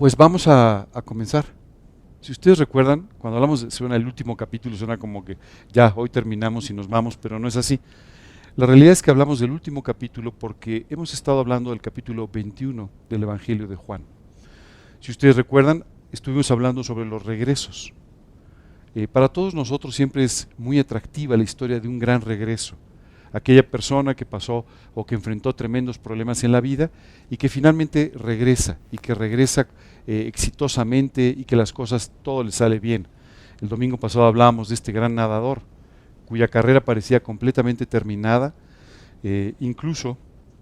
Pues vamos a comenzar. Si ustedes recuerdan, cuando hablamos suena el último capítulo, suena como que ya, hoy terminamos y nos vamos, pero no es así. La realidad es que hablamos del último capítulo porque hemos estado hablando del capítulo 21 del Evangelio de Juan. Si ustedes recuerdan, estuvimos hablando sobre los regresos. Para todos nosotros siempre es muy atractiva la historia de un gran regreso. Aquella persona que pasó o que enfrentó tremendos problemas en la vida y que finalmente regresa y que regresa exitosamente y que las cosas, todo le sale bien. El domingo pasado hablábamos de este gran nadador cuya carrera parecía completamente terminada, incluso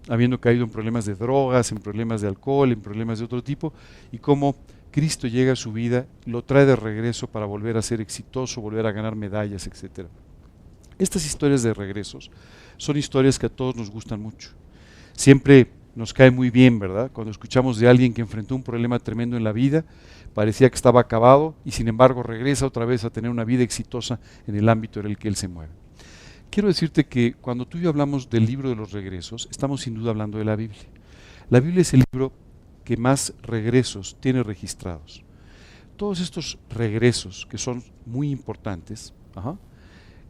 habiendo caído en problemas de drogas, en problemas de alcohol, en problemas de otro tipo, y cómo Cristo llega a su vida, lo trae de regreso para volver a ser exitoso, volver a ganar medallas, etc. Estas historias de regresos son historias que a todos nos gustan mucho. Siempre nos cae muy bien, ¿verdad? Cuando escuchamos de alguien que enfrentó un problema tremendo en la vida, parecía que estaba acabado y sin embargo regresa otra vez a tener una vida exitosa en el ámbito en el que él se mueve. Quiero decirte que cuando tú y yo hablamos del libro de los regresos, estamos sin duda hablando de la Biblia. La Biblia es el libro que más regresos tiene registrados. Todos estos regresos, que son muy importantes,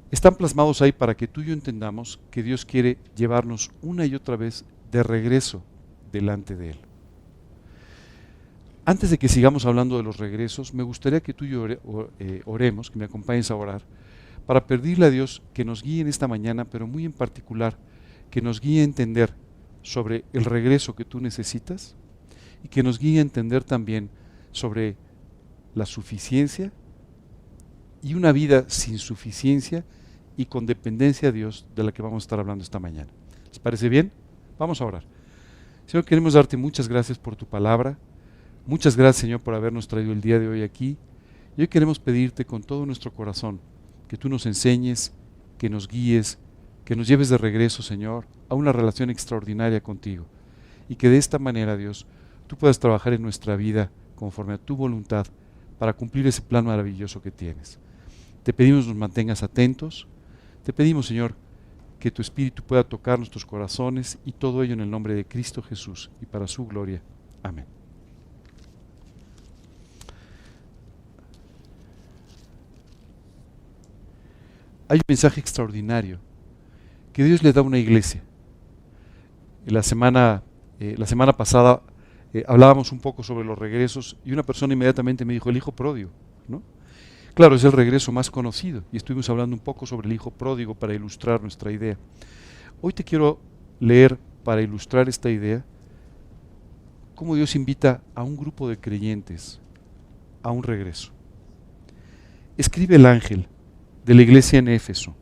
están plasmados ahí para que tú y yo entendamos que Dios quiere llevarnos una y otra vez de regreso delante de Él. Antes de que sigamos hablando de los regresos, me gustaría que tú y yo oremos, que me acompañes a orar, para pedirle a Dios que nos guíe en esta mañana, pero muy en particular, que nos guíe a entender sobre el regreso que tú necesitas y que nos guíe a entender también sobre la suficiencia y una vida sin suficiencia y con dependencia a Dios de la que vamos a estar hablando esta mañana. ¿Les parece bien? Vamos a orar. Señor, queremos darte muchas gracias por tu palabra. Muchas gracias, Señor, por habernos traído el día de hoy aquí. Y hoy queremos pedirte con todo nuestro corazón que tú nos enseñes, que nos guíes, que nos lleves de regreso, Señor, a una relación extraordinaria contigo. Y que de esta manera, Dios, tú puedas trabajar en nuestra vida conforme a tu voluntad para cumplir ese plan maravilloso que tienes. Te pedimos nos mantengas atentos. Te pedimos, Señor, que tu Espíritu pueda tocar nuestros corazones y todo ello en el nombre de Cristo Jesús y para su gloria. Amén. Hay un mensaje extraordinario que Dios le da a una iglesia. La semana pasada hablábamos un poco sobre los regresos y una persona inmediatamente me dijo el hijo pródigo, ¿no? Claro, es el regreso más conocido y estuvimos hablando un poco sobre el hijo pródigo para ilustrar nuestra idea. Hoy te quiero leer, para ilustrar esta idea, cómo Dios invita a un grupo de creyentes a un regreso. Escribe el ángel de la iglesia en Éfeso,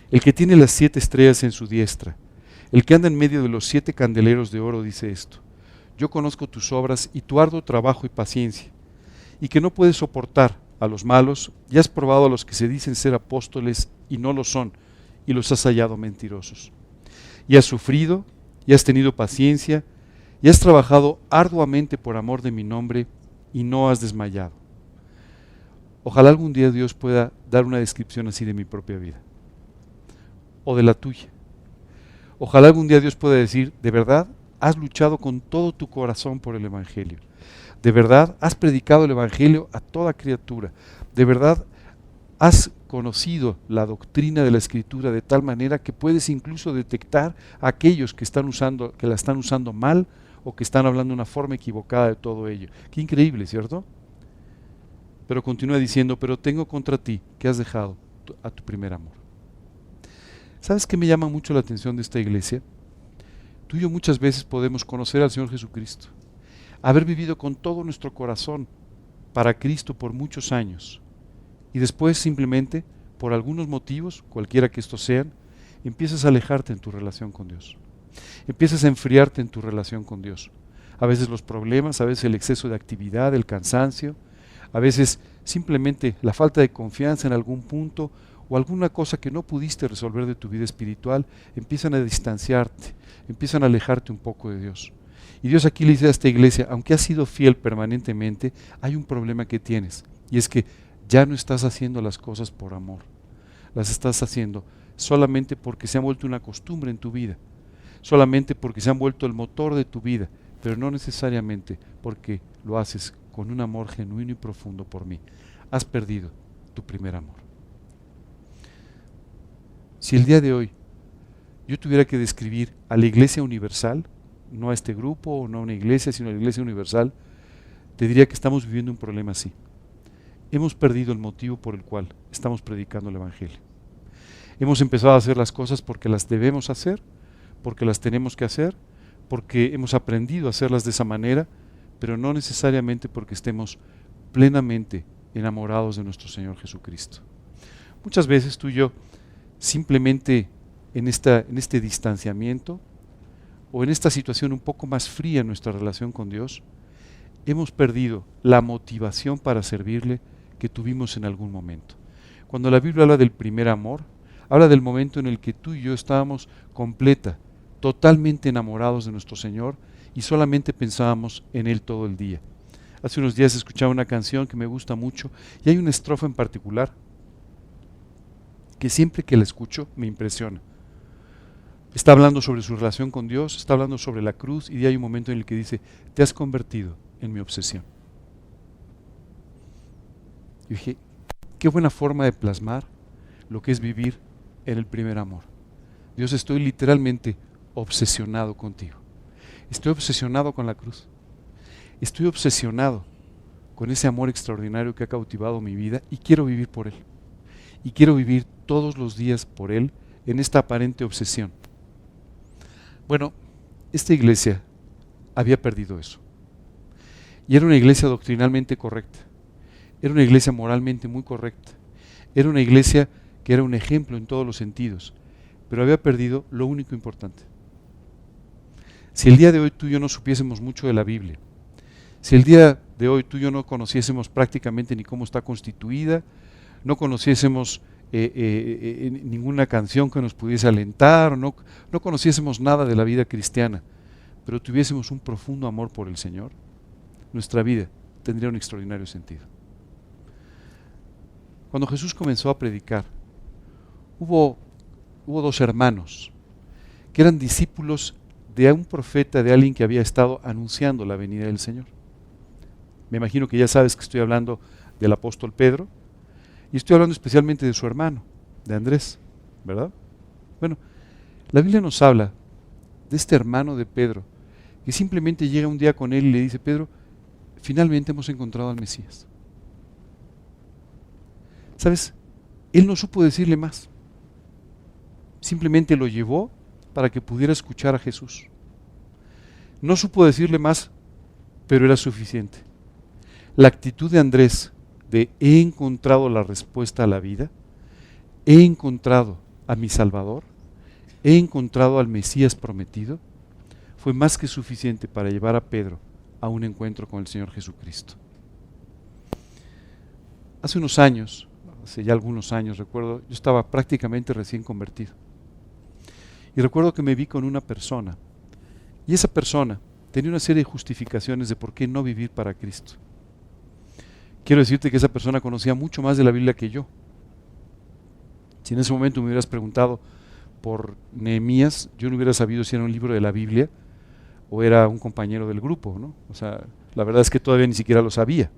el que tiene las 7 estrellas en su diestra, el que anda en medio de los 7 candeleros de oro, dice esto: yo conozco tus obras y tu arduo trabajo y paciencia, y que no puedes soportar a los malos, y has probado a los que se dicen ser apóstoles y no lo son, y los has hallado mentirosos. Y has sufrido, y has tenido paciencia, y has trabajado arduamente por amor de mi nombre, y no has desmayado. Ojalá algún día Dios pueda dar una descripción así de mi propia vida, o de la tuya. Ojalá algún día Dios pueda decir, de verdad, has luchado con todo tu corazón por el Evangelio. De verdad, has predicado el Evangelio a toda criatura. De verdad, has conocido la doctrina de la Escritura de tal manera que puedes incluso detectar a aquellos que la están usando mal o que están hablando de una forma equivocada de todo ello. Qué increíble, ¿cierto? Pero continúa diciendo, pero tengo contra ti que has dejado a tu primer amor. ¿Sabes qué me llama mucho la atención de esta iglesia? Tú y yo muchas veces podemos conocer al Señor Jesucristo, haber vivido con todo nuestro corazón para Cristo por muchos años y después simplemente, por algunos motivos, cualquiera que estos sean, empiezas a alejarte en tu relación con Dios. Empiezas a enfriarte en tu relación con Dios. A veces los problemas, a veces el exceso de actividad, el cansancio, a veces simplemente la falta de confianza en algún punto o alguna cosa que no pudiste resolver de tu vida espiritual, empiezan a distanciarte, empiezan a alejarte un poco de Dios. Y Dios aquí le dice a esta iglesia, aunque has sido fiel permanentemente, hay un problema que tienes, y es que ya no estás haciendo las cosas por amor, las estás haciendo solamente porque se han vuelto una costumbre en tu vida, solamente porque se han vuelto el motor de tu vida, pero no necesariamente porque lo haces con un amor genuino y profundo por mí. Has perdido tu primer amor. Si el día de hoy yo tuviera que describir a la Iglesia Universal, no a este grupo o no a una iglesia, sino a la Iglesia Universal, te diría que estamos viviendo un problema así. Hemos perdido el motivo por el cual estamos predicando el Evangelio. Hemos empezado a hacer las cosas porque las debemos hacer, porque las tenemos que hacer, porque hemos aprendido a hacerlas de esa manera, pero no necesariamente porque estemos plenamente enamorados de nuestro Señor Jesucristo. Muchas veces tú y yo, simplemente en este distanciamiento o en esta situación un poco más fría en nuestra relación con Dios, hemos perdido la motivación para servirle que tuvimos en algún momento. Cuando la Biblia habla del primer amor, habla del momento en el que tú y yo estábamos totalmente enamorados de nuestro Señor y solamente pensábamos en Él todo el día. Hace unos días escuchaba una canción que me gusta mucho y hay una estrofa en particular que siempre que la escucho me impresiona. Está hablando sobre su relación con Dios, está hablando sobre la cruz y hay un momento en el que dice, te has convertido en mi obsesión. Y dije, qué buena forma de plasmar lo que es vivir en el primer amor. Dios, estoy literalmente obsesionado contigo. Estoy obsesionado con la cruz. Estoy obsesionado con ese amor extraordinario que ha cautivado mi vida y quiero vivir por Él. Y quiero vivir todos los días por Él en esta aparente obsesión. Bueno, esta iglesia había perdido eso. Y era una iglesia doctrinalmente correcta. Era una iglesia moralmente muy correcta. Era una iglesia que era un ejemplo en todos los sentidos. Pero había perdido lo único importante. Si el día de hoy tú y yo no supiésemos mucho de la Biblia, si el día de hoy tú y yo no conociésemos prácticamente ni cómo está constituida, no conociésemos ninguna canción que nos pudiese alentar, no conociésemos nada de la vida cristiana, pero tuviésemos un profundo amor por el Señor, nuestra vida tendría un extraordinario sentido. Cuando Jesús comenzó a predicar, hubo dos hermanos que eran discípulos de un profeta, de alguien que había estado anunciando la venida del Señor. Me imagino que ya sabes que estoy hablando del apóstol Pedro, y estoy hablando especialmente de su hermano, de Andrés, ¿verdad? Bueno, la Biblia nos habla de este hermano de Pedro, que simplemente llega un día con él y le dice, Pedro, finalmente hemos encontrado al Mesías. ¿Sabes? Él no supo decirle más. Simplemente lo llevó para que pudiera escuchar a Jesús. No supo decirle más, pero era suficiente. La actitud de Andrés de he encontrado la respuesta a la vida, he encontrado a mi Salvador, he encontrado al Mesías prometido, fue más que suficiente para llevar a Pedro a un encuentro con el Señor Jesucristo. Hace unos años, hace ya algunos años, recuerdo, yo estaba prácticamente recién convertido. Y recuerdo que me vi con una persona, y esa persona tenía una serie de justificaciones de por qué no vivir para Cristo. Quiero decirte que esa persona conocía mucho más de la Biblia que yo. Si en ese momento me hubieras preguntado por Nehemías, yo no hubiera sabido si era un libro de la Biblia o era un compañero del grupo, ¿no? O sea, la verdad es que todavía ni siquiera lo sabía.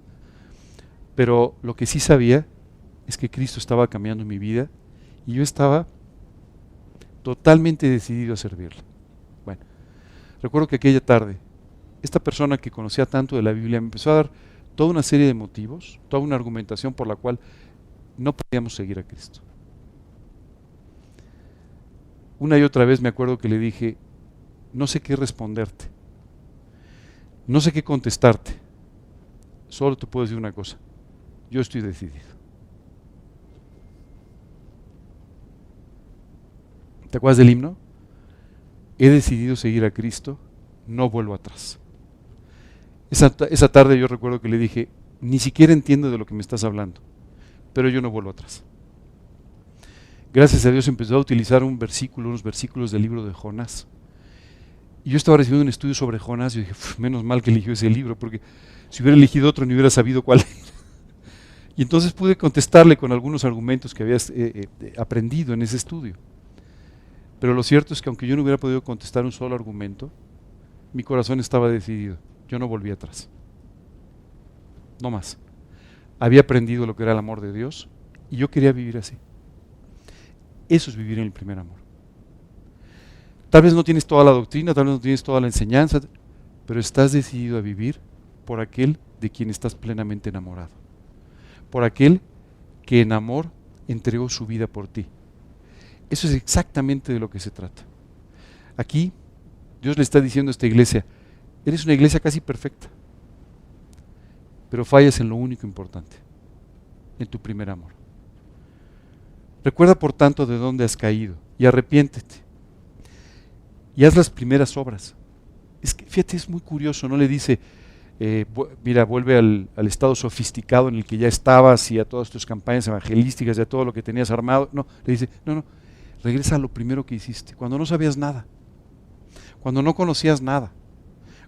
Pero lo que sí sabía es que Cristo estaba cambiando mi vida y yo estaba totalmente decidido a servirle. Bueno, recuerdo que aquella tarde, esta persona que conocía tanto de la Biblia me empezó a dar toda una serie de motivos, toda una argumentación por la cual no podíamos seguir a Cristo. Una y otra vez me acuerdo que le dije, no sé qué responderte, no sé qué contestarte, solo te puedo decir una cosa, yo estoy decidido. ¿Te acuerdas del himno? He decidido seguir a Cristo, no vuelvo atrás. Esa tarde yo recuerdo que le dije, ni siquiera entiendo de lo que me estás hablando, pero yo no vuelvo atrás. Gracias a Dios empezó a utilizar unos versículos del libro de Jonás. Y yo estaba recibiendo un estudio sobre Jonás y dije, menos mal que eligió ese libro, porque si hubiera elegido otro ni hubiera sabido cuál era. Y entonces pude contestarle con algunos argumentos que había aprendido en ese estudio. Pero lo cierto es que aunque yo no hubiera podido contestar un solo argumento, mi corazón estaba decidido. Yo no volví atrás. no más. Había aprendido lo que era el amor de Dios y yo quería vivir así. Eso es vivir en el primer amor. Tal vez no tienes toda la doctrina, tal vez no tienes toda la enseñanza, pero estás decidido a vivir por aquel de quien estás plenamente enamorado. Por aquel que en amor entregó su vida por ti. Eso es exactamente de lo que se trata. Aquí Dios le está diciendo a esta iglesia, eres una iglesia casi perfecta, pero fallas en lo único importante, en tu primer amor. Recuerda por tanto de dónde has caído y arrepiéntete y haz las primeras obras. Es que fíjate, es muy curioso, no le dice, mira, vuelve al estado sofisticado en el que ya estabas y a todas tus campañas evangelísticas y a todo lo que tenías armado. No, le dice, no, regresa a lo primero que hiciste, cuando no sabías nada, cuando no conocías nada,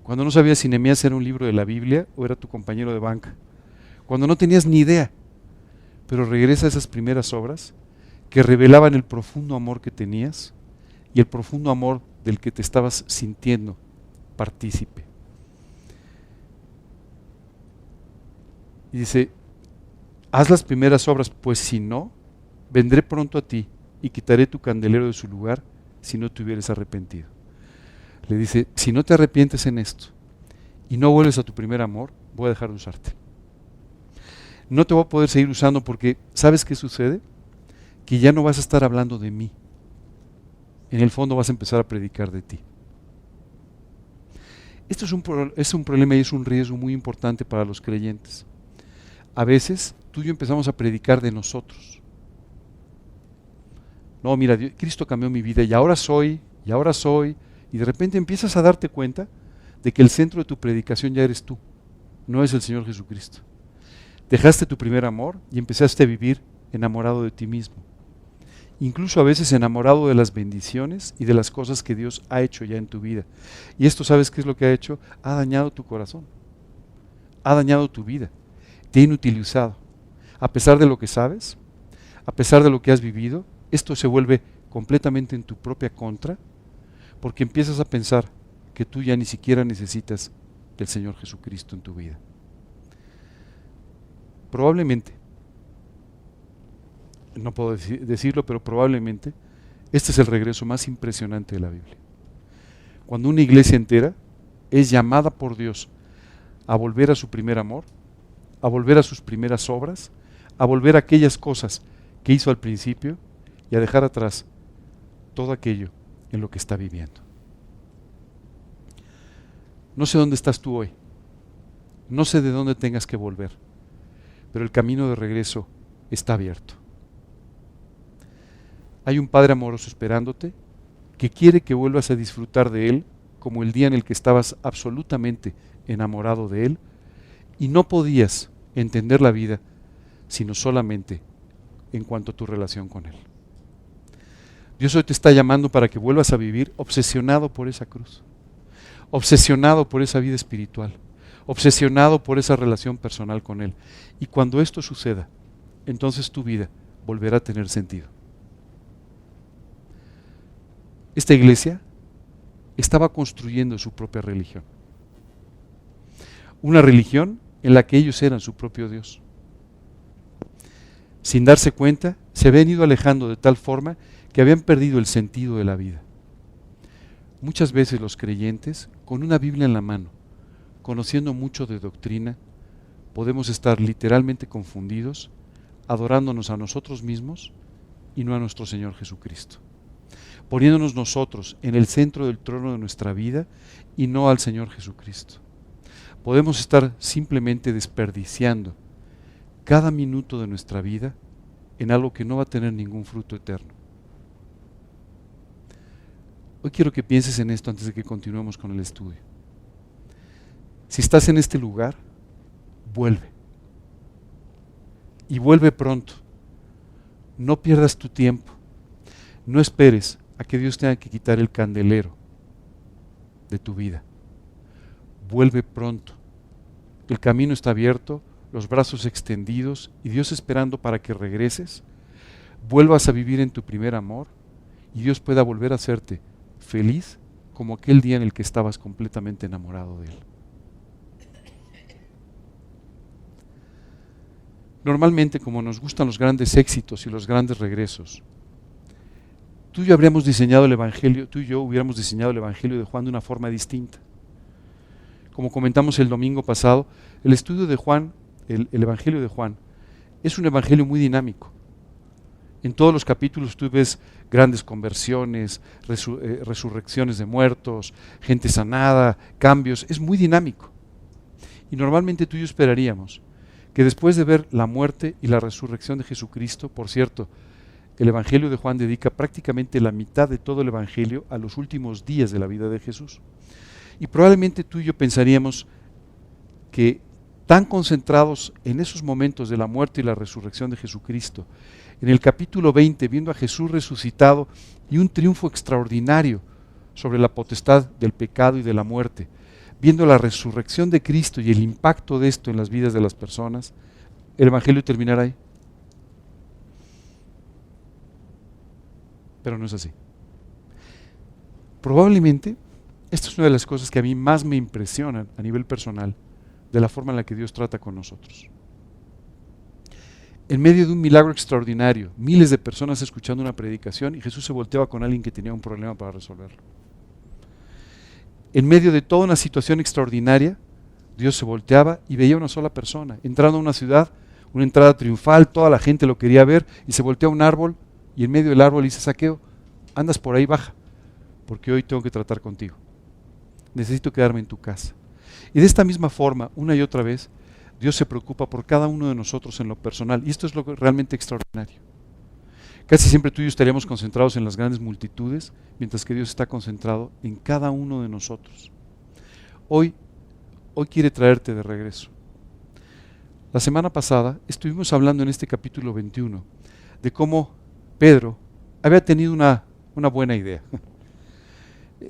cuando no sabías si Nehemías era un libro de la Biblia o era tu compañero de banca, cuando no tenías ni idea, pero regresa a esas primeras obras que revelaban el profundo amor que tenías y el profundo amor del que te estabas sintiendo partícipe. Y dice, haz las primeras obras, pues si no, vendré pronto a ti y quitaré tu candelero de su lugar si no te hubieres arrepentido. Le dice, si no te arrepientes en esto y no vuelves a tu primer amor, voy a dejar de usarte. No te voy a poder seguir usando porque, ¿sabes qué sucede? Que ya no vas a estar hablando de mí. En el fondo vas a empezar a predicar de ti. Esto es un problema y es un riesgo muy importante para los creyentes. A veces tú y yo empezamos a predicar de nosotros. No, mira, Cristo cambió mi vida y ahora soy, y de repente empiezas a darte cuenta de que el centro de tu predicación ya eres tú, no es el Señor Jesucristo. Dejaste tu primer amor y empezaste a vivir enamorado de ti mismo. Incluso a veces enamorado de las bendiciones y de las cosas que Dios ha hecho ya en tu vida. Y esto, ¿sabes qué es lo que ha hecho? Ha dañado tu corazón, ha dañado tu vida, te ha inutilizado. A pesar de lo que sabes, a pesar de lo que has vivido, esto se vuelve completamente en tu propia contra, porque empiezas a pensar que tú ya ni siquiera necesitas del Señor Jesucristo en tu vida. Probablemente, no puedo decirlo, pero probablemente este es el regreso más impresionante de la Biblia. Cuando una iglesia entera es llamada por Dios a volver a su primer amor, a volver a sus primeras obras, a volver a aquellas cosas que hizo al principio y a dejar atrás todo aquello en lo que está viviendo. No sé dónde estás tú hoy, no sé de dónde tengas que volver, pero el camino de regreso está abierto. Hay un Padre amoroso esperándote que quiere que vuelvas a disfrutar de Él como el día en el que estabas absolutamente enamorado de Él y no podías entender la vida sino solamente en cuanto a tu relación con Él. Dios hoy te está llamando para que vuelvas a vivir obsesionado por esa cruz, obsesionado por esa vida espiritual, obsesionado por esa relación personal con Él. Y cuando esto suceda, entonces tu vida volverá a tener sentido. Esta iglesia estaba construyendo su propia religión. Una religión en la que ellos eran su propio Dios. Sin darse cuenta, se habían ido alejando de tal forma que habían perdido el sentido de la vida. Muchas veces los creyentes, con una Biblia en la mano, conociendo mucho de doctrina, podemos estar literalmente confundidos, adorándonos a nosotros mismos y no a nuestro Señor Jesucristo, poniéndonos nosotros en el centro del trono de nuestra vida y no al Señor Jesucristo. Podemos estar simplemente desperdiciando cada minuto de nuestra vida en algo que no va a tener ningún fruto eterno. Hoy quiero que pienses en esto antes de que continuemos con el estudio. Si estás en este lugar, vuelve. Y vuelve pronto. No pierdas tu tiempo. No esperes a que Dios tenga que quitar el candelero de tu vida. Vuelve pronto. El camino está abierto, los brazos extendidos y Dios esperando para que regreses, vuelvas a vivir en tu primer amor y Dios pueda volver a hacerte feliz como aquel día en el que estabas completamente enamorado de Él. Normalmente, como nos gustan los grandes éxitos y los grandes regresos, tú y yo hubiéramos diseñado el Evangelio de Juan de una forma distinta. Como comentamos el domingo pasado, el estudio de Juan, el Evangelio de Juan, es un evangelio muy dinámico. En todos los capítulos tú ves grandes conversiones, resurrecciones de muertos, gente sanada, cambios, es muy dinámico. Y normalmente tú y yo esperaríamos que después de ver la muerte y la resurrección de Jesucristo, por cierto, el Evangelio de Juan dedica prácticamente la mitad de todo el Evangelio a los últimos días de la vida de Jesús. Y probablemente tú y yo pensaríamos que tan concentrados en esos momentos de la muerte y la resurrección de Jesucristo, en el capítulo 20, viendo a Jesús resucitado y un triunfo extraordinario sobre la potestad del pecado y de la muerte, viendo la resurrección de Cristo y el impacto de esto en las vidas de las personas, el Evangelio terminará ahí. Pero no es así. Probablemente, esta es una de las cosas que a mí más me impresionan a nivel personal, de la forma en la que Dios trata con nosotros. En medio de un milagro extraordinario, miles de personas escuchando una predicación y Jesús se volteaba con alguien que tenía un problema para resolverlo. En medio de toda una situación extraordinaria, Dios se volteaba y veía una sola persona, entrando a una ciudad, una entrada triunfal, toda la gente lo quería ver, y se voltea a un árbol, y en medio del árbol dice: Zaqueo, andas por ahí, baja, porque hoy tengo que tratar contigo. Necesito quedarme en tu casa. Y de esta misma forma, una y otra vez, Dios se preocupa por cada uno de nosotros en lo personal, y esto es lo realmente extraordinario. Casi siempre tú y yo estaríamos concentrados en las grandes multitudes, mientras que Dios está concentrado en cada uno de nosotros. Hoy quiere traerte de regreso. La semana pasada estuvimos hablando en este capítulo 21 de cómo Pedro había tenido una buena idea.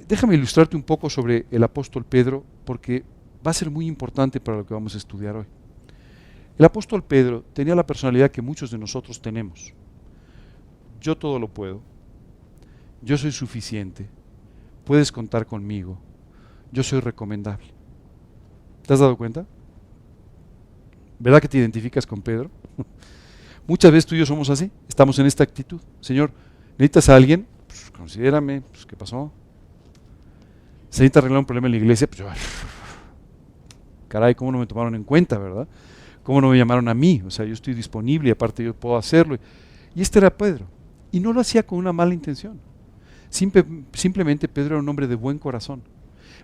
Déjame ilustrarte un poco sobre el apóstol Pedro, porque va a ser muy importante para lo que vamos a estudiar hoy. El apóstol Pedro tenía la personalidad que muchos de nosotros tenemos. Yo todo lo puedo, yo soy suficiente, puedes contar conmigo, yo soy recomendable. ¿Te has dado cuenta? ¿Verdad que te identificas con Pedro? Muchas veces tú y yo somos así, estamos en esta actitud. Señor, ¿necesitas a alguien? Pues considérame, pues ¿qué pasó? ¿Se necesita arreglar un problema en la iglesia? Pues yo, caray, ¿cómo no me tomaron en cuenta, verdad? ¿Cómo no me llamaron a mí? O sea, yo estoy disponible y aparte yo puedo hacerlo. Y este era Pedro. Y no lo hacía con una mala intención. Simplemente Pedro era un hombre de buen corazón.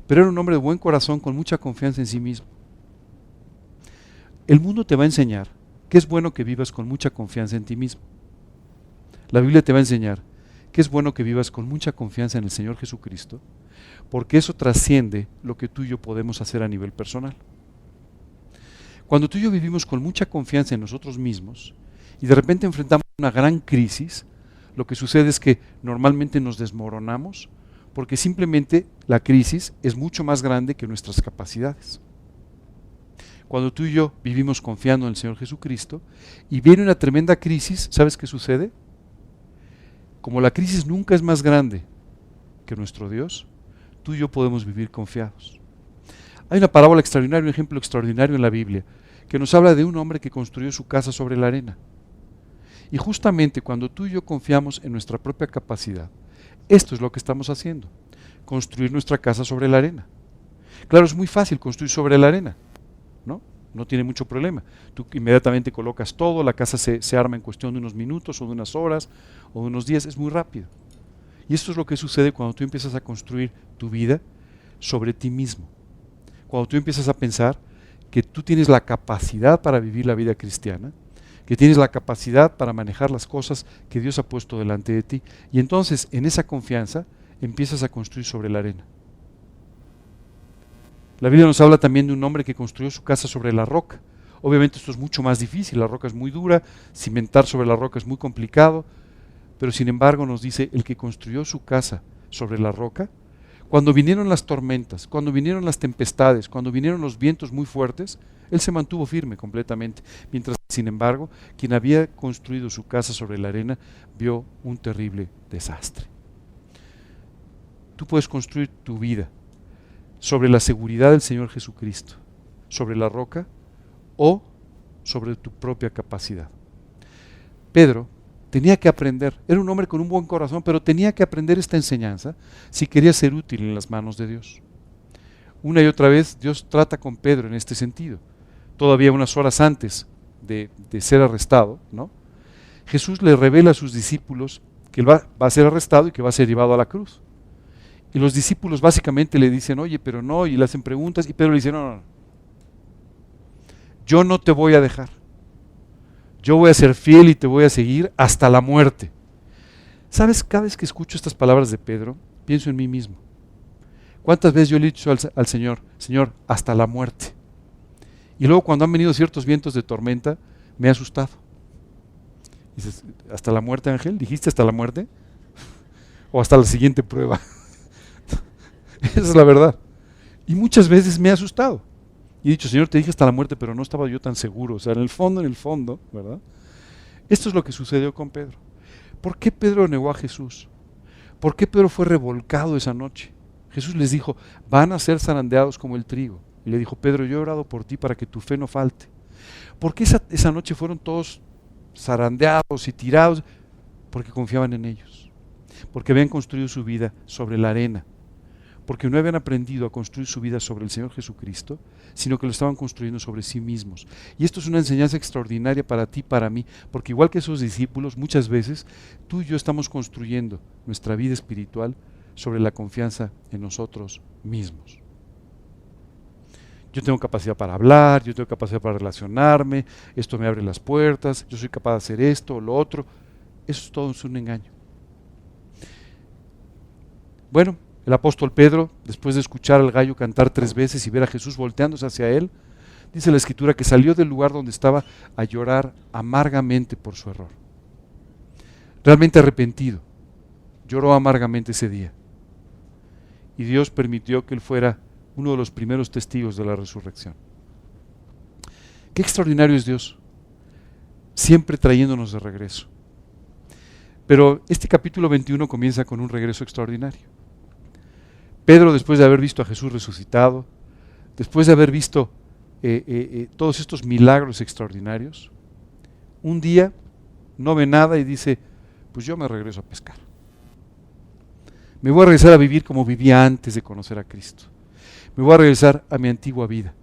Pero era un hombre de buen corazón con mucha confianza en sí mismo. El mundo te va a enseñar que es bueno que vivas con mucha confianza en ti mismo. La Biblia te va a enseñar que es bueno que vivas con mucha confianza en el Señor Jesucristo, porque eso trasciende lo que tú y yo podemos hacer a nivel personal. Cuando tú y yo vivimos con mucha confianza en nosotros mismos y de repente enfrentamos una gran crisis, lo que sucede es que normalmente nos desmoronamos porque simplemente la crisis es mucho más grande que nuestras capacidades. Cuando tú y yo vivimos confiando en el Señor Jesucristo y viene una tremenda crisis, ¿sabes qué sucede? Como la crisis nunca es más grande que nuestro Dios, tú y yo podemos vivir confiados. Hay una parábola extraordinaria, un ejemplo extraordinario en la Biblia, que nos habla de un hombre que construyó su casa sobre la arena. Y justamente cuando tú y yo confiamos en nuestra propia capacidad, esto es lo que estamos haciendo, construir nuestra casa sobre la arena. Claro, es muy fácil construir sobre la arena, ¿no? No tiene mucho problema. Tú inmediatamente colocas todo, la casa se arma en cuestión de unos minutos o de unas horas o de unos días, es muy rápido. Y esto es lo que sucede cuando tú empiezas a construir tu vida sobre ti mismo. Cuando tú empiezas a pensar que tú tienes la capacidad para vivir la vida cristiana, que tienes la capacidad para manejar las cosas que Dios ha puesto delante de ti. Y entonces, en esa confianza, empiezas a construir sobre la arena. La Biblia nos habla también de un hombre que construyó su casa sobre la roca. Obviamente esto es mucho más difícil, la roca es muy dura, cimentar sobre la roca es muy complicado, pero sin embargo nos dice, el que construyó su casa sobre la roca, cuando vinieron las tormentas, cuando vinieron las tempestades, cuando vinieron los vientos muy fuertes, él se mantuvo firme completamente, mientras sin embargo, quien había construido su casa sobre la arena vio un terrible desastre. Tú puedes construir tu vida sobre la seguridad del Señor Jesucristo, sobre la roca, o sobre tu propia capacidad. Pedro tenía que aprender, era un hombre con un buen corazón, pero tenía que aprender esta enseñanza si quería ser útil en las manos de Dios. Una y otra vez Dios trata con Pedro en este sentido. Todavía unas horas antes de ser arrestado, ¿no? Jesús le revela a sus discípulos que él va a ser arrestado y que va a ser llevado a la cruz. Y los discípulos básicamente le dicen, oye, pero no, y le hacen preguntas, y Pedro le dice, no, yo no te voy a dejar. Yo voy a ser fiel y te voy a seguir hasta la muerte. ¿Sabes? Cada vez que escucho estas palabras de Pedro, pienso en mí mismo. ¿Cuántas veces yo le he dicho al Señor, Señor, hasta la muerte? Y luego cuando han venido ciertos vientos de tormenta, me he asustado. Dices, ¿hasta la muerte, Ángel? ¿Dijiste hasta la muerte? ¿O hasta la siguiente prueba? Esa es la verdad. Y muchas veces me he asustado. Y he dicho, Señor, te dije hasta la muerte, pero no estaba yo tan seguro. O sea, en el fondo, ¿verdad? Esto es lo que sucedió con Pedro. ¿Por qué Pedro negó a Jesús? ¿Por qué Pedro fue revolcado esa noche? Jesús les dijo, van a ser zarandeados como el trigo. Y le dijo, Pedro, yo he orado por ti para que tu fe no falte. ¿Por qué esa noche fueron todos zarandeados y tirados? Porque confiaban en ellos. Porque habían construido su vida sobre la arena. Porque no habían aprendido a construir su vida sobre el Señor Jesucristo, sino que lo estaban construyendo sobre sí mismos. Y esto es una enseñanza extraordinaria para ti, para mí, porque igual que esos discípulos, muchas veces tú y yo estamos construyendo nuestra vida espiritual sobre la confianza en nosotros mismos. Yo tengo capacidad para hablar, yo tengo capacidad para relacionarme, esto me abre las puertas, yo soy capaz de hacer esto o lo otro. Eso es todo un engaño. Bueno, el apóstol Pedro, después de escuchar al gallo cantar 3 veces y ver a Jesús volteándose hacia él, dice la Escritura que salió del lugar donde estaba a llorar amargamente por su error. Realmente arrepentido, lloró amargamente ese día. Y Dios permitió que él fuera uno de los primeros testigos de la resurrección. Qué extraordinario es Dios, siempre trayéndonos de regreso. Pero este capítulo 21 comienza con un regreso extraordinario. Pedro, después de haber visto a Jesús resucitado, después de haber visto todos estos milagros extraordinarios, un día no ve nada y dice, pues yo me regreso a pescar. Me voy a regresar a vivir como vivía antes de conocer a Cristo. Me voy a regresar a mi antigua vida.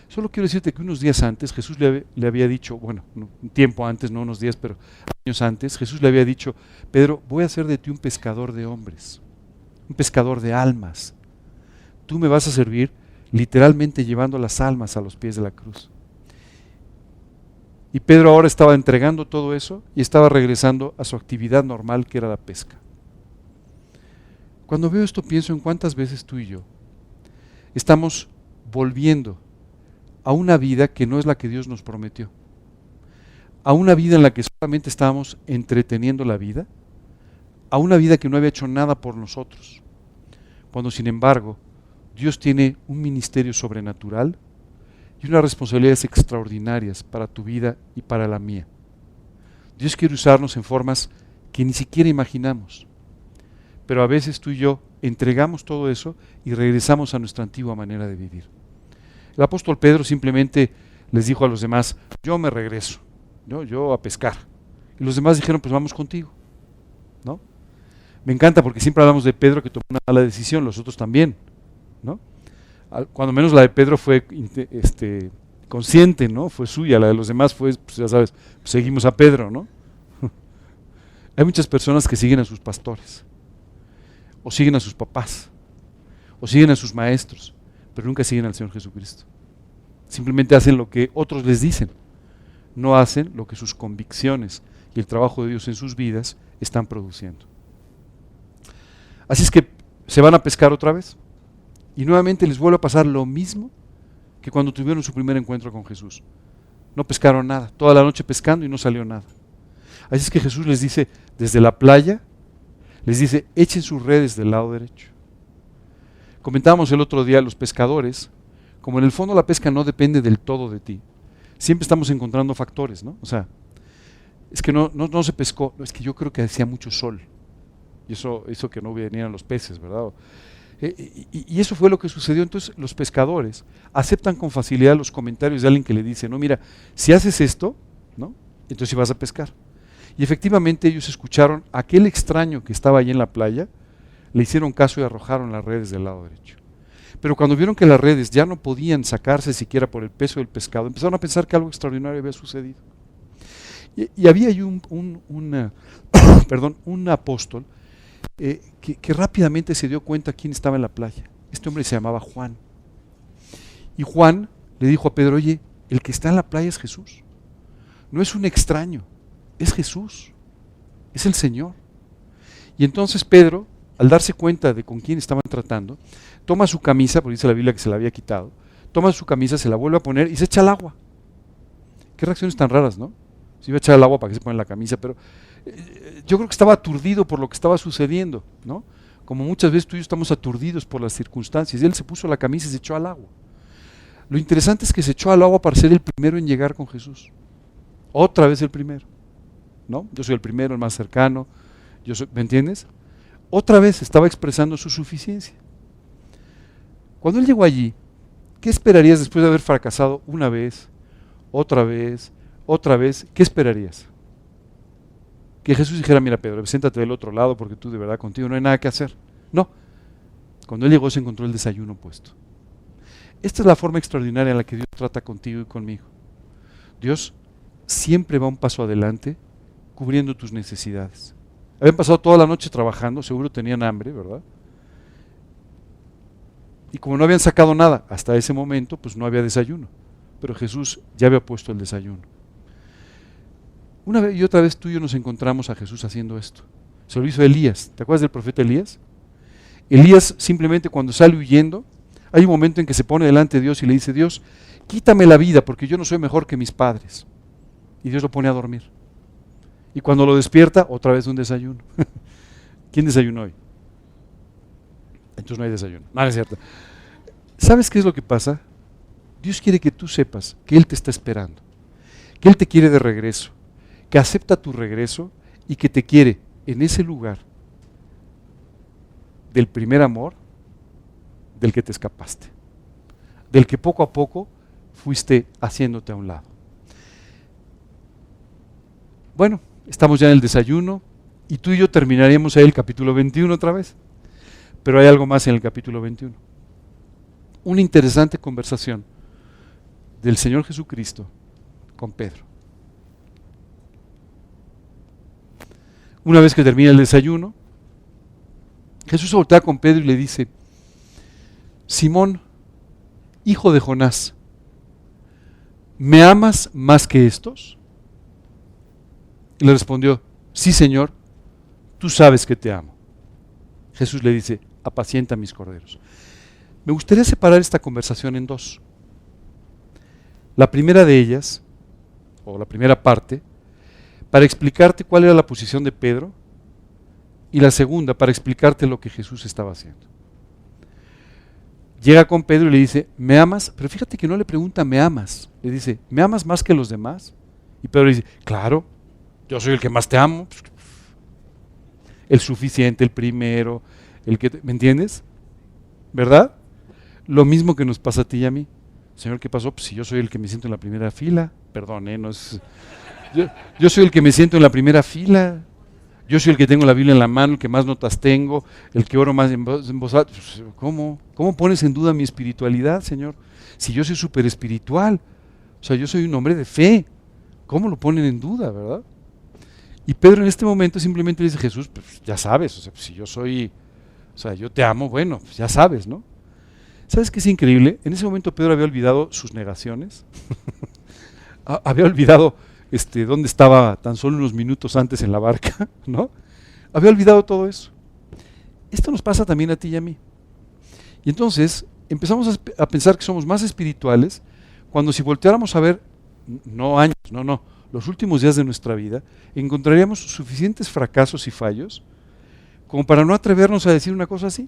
Solo quiero decirte que unos días antes Jesús le había dicho, bueno, un tiempo antes, no unos días, pero años antes, Jesús le había dicho, Pedro, voy a hacer de ti un pescador de hombres, un pescador de almas. Tú me vas a servir literalmente llevando las almas a los pies de la cruz. Y Pedro ahora estaba entregando todo eso y estaba regresando a su actividad normal, que era la pesca. Cuando veo esto pienso en cuántas veces tú y yo estamos volviendo a una vida que no es la que Dios nos prometió, a una vida en la que solamente estábamos entreteniendo la vida, a una vida que no había hecho nada por nosotros, cuando sin embargo Dios tiene un ministerio sobrenatural y unas responsabilidades extraordinarias para tu vida y para la mía. Dios quiere usarnos en formas que ni siquiera imaginamos, pero a veces tú y yo entregamos todo eso y regresamos a nuestra antigua manera de vivir. El apóstol Pedro simplemente les dijo a los demás, yo me regreso, yo a pescar. Y los demás dijeron, pues vamos contigo, ¿no? Me encanta porque siempre hablamos de Pedro que tomó una mala decisión, los otros también, ¿no? Cuando menos la de Pedro fue consciente, ¿no? Fue suya, la de los demás fue, pues ya sabes, pues seguimos a Pedro, ¿no? Hay muchas personas que siguen a sus pastores, o siguen a sus papás, o siguen a sus maestros, pero nunca siguen al Señor Jesucristo. Simplemente hacen lo que otros les dicen, no hacen lo que sus convicciones y el trabajo de Dios en sus vidas están produciendo. Así es que se van a pescar otra vez y nuevamente les vuelve a pasar lo mismo que cuando tuvieron su primer encuentro con Jesús. No pescaron nada, toda la noche pescando y no salió nada. Así es que Jesús les dice desde la playa, les dice, echen sus redes del lado derecho. Comentábamos el otro día, los pescadores, como en el fondo la pesca no depende del todo de ti, siempre estamos encontrando factores, ¿no? O sea, es que no se pescó, es que yo creo que hacía mucho sol, y eso que no venían los peces, ¿verdad? Y eso fue lo que sucedió. Entonces los pescadores aceptan con facilidad los comentarios de alguien que le dice, no, mira, si haces esto, ¿no? Entonces sí vas a pescar. Y efectivamente ellos escucharon a aquel extraño que estaba allí en la playa, le hicieron caso y arrojaron las redes del lado derecho. Pero cuando vieron que las redes ya no podían sacarse siquiera por el peso del pescado, empezaron a pensar que algo extraordinario había sucedido. Y había ahí un apóstol que rápidamente se dio cuenta quién estaba en la playa. Este hombre se llamaba Juan. Y Juan le dijo a Pedro, oye, el que está en la playa es Jesús. No es un extraño, es Jesús, es el Señor. Y entonces Pedro, al darse cuenta de con quién estaban tratando, toma su camisa, porque dice la Biblia que se la había quitado, toma su camisa, se la vuelve a poner y se echa al agua. Qué reacciones tan raras, ¿no? Se iba a echar al agua para que se pone la camisa, pero yo creo que estaba aturdido por lo que estaba sucediendo, ¿no? Como muchas veces tú y yo estamos aturdidos por las circunstancias. Y él se puso la camisa y se echó al agua. Lo interesante es que se echó al agua para ser el primero en llegar con Jesús. Otra vez el primero, ¿no? Yo soy el primero, el más cercano, ¿me entiendes? Otra vez estaba expresando su suficiencia. Cuando él llegó allí, ¿qué esperarías después de haber fracasado una vez, otra vez, otra vez? ¿Qué esperarías? Que Jesús dijera, mira Pedro, siéntate del otro lado porque tú de verdad contigo no hay nada que hacer. No. Cuando él llegó se encontró el desayuno puesto. Esta es la forma extraordinaria en la que Dios trata contigo y conmigo. Dios siempre va un paso adelante cubriendo tus necesidades. Habían pasado toda la noche trabajando, seguro tenían hambre, ¿verdad? Y como no habían sacado nada hasta ese momento, pues no había desayuno. Pero Jesús ya había puesto el desayuno. Una vez y otra vez tú y yo nos encontramos a Jesús haciendo esto. Se lo hizo Elías. ¿Te acuerdas del profeta Elías? Elías simplemente cuando sale huyendo, hay un momento en que se pone delante de Dios y le dice, Dios, quítame la vida porque yo no soy mejor que mis padres. Y Dios lo pone a dormir. Y cuando lo despierta, otra vez un desayuno. ¿Quién desayunó hoy? Entonces no hay desayuno. No, no es cierto. ¿Sabes qué es lo que pasa? Dios quiere que tú sepas que Él te está esperando, que Él te quiere de regreso, que acepta tu regreso y que te quiere en ese lugar del primer amor del que te escapaste, del que poco a poco fuiste haciéndote a un lado. Bueno, estamos ya en el desayuno y tú y yo terminaríamos ahí el capítulo 21 otra vez, pero hay algo más en el capítulo 21. Una interesante conversación del Señor Jesucristo con Pedro. Una vez que termina el desayuno, Jesús se voltea con Pedro y le dice, Simón, hijo de Jonás, ¿me amas más que estos? Y le respondió, sí, Señor, tú sabes que te amo. Jesús le dice, apacienta mis corderos. Me gustaría separar esta conversación en dos. La primera de ellas, o la primera parte, para explicarte cuál era la posición de Pedro, y la segunda para explicarte lo que Jesús estaba haciendo. Llega con Pedro y le dice, ¿me amas? Pero fíjate que no le pregunta, ¿me amas? Le dice, ¿me amas más que los demás? Y Pedro le dice, claro, yo soy el que más te amo. El suficiente, el primero, el que ¿me entiendes? ¿Verdad? Lo mismo que nos pasa a ti y a mí. Señor, ¿qué pasó? Pues si yo soy el que me siento en la primera fila. Perdón, no es... Yo soy el que me siento en la primera fila. Yo soy el que tengo la Biblia en la mano, el que más notas tengo, el que oro más en voz alta. ¿Cómo pones en duda mi espiritualidad, Señor? Si yo soy súper espiritual. O sea, yo soy un hombre de fe. ¿Cómo lo ponen en duda, verdad? Y Pedro en este momento simplemente le dice, Jesús, pues ya sabes, o sea, pues si yo soy, o sea, yo te amo, bueno, pues ya sabes, ¿no? ¿Sabes qué es increíble? En ese momento Pedro había olvidado sus negaciones, había olvidado dónde estaba tan solo unos minutos antes en la barca, ¿no? Había olvidado todo eso. Esto nos pasa también a ti y a mí. Y entonces empezamos a pensar que somos más espirituales cuando si volteáramos a ver, no años, no, los últimos días de nuestra vida, encontraríamos suficientes fracasos y fallos como para no atrevernos a decir una cosa así.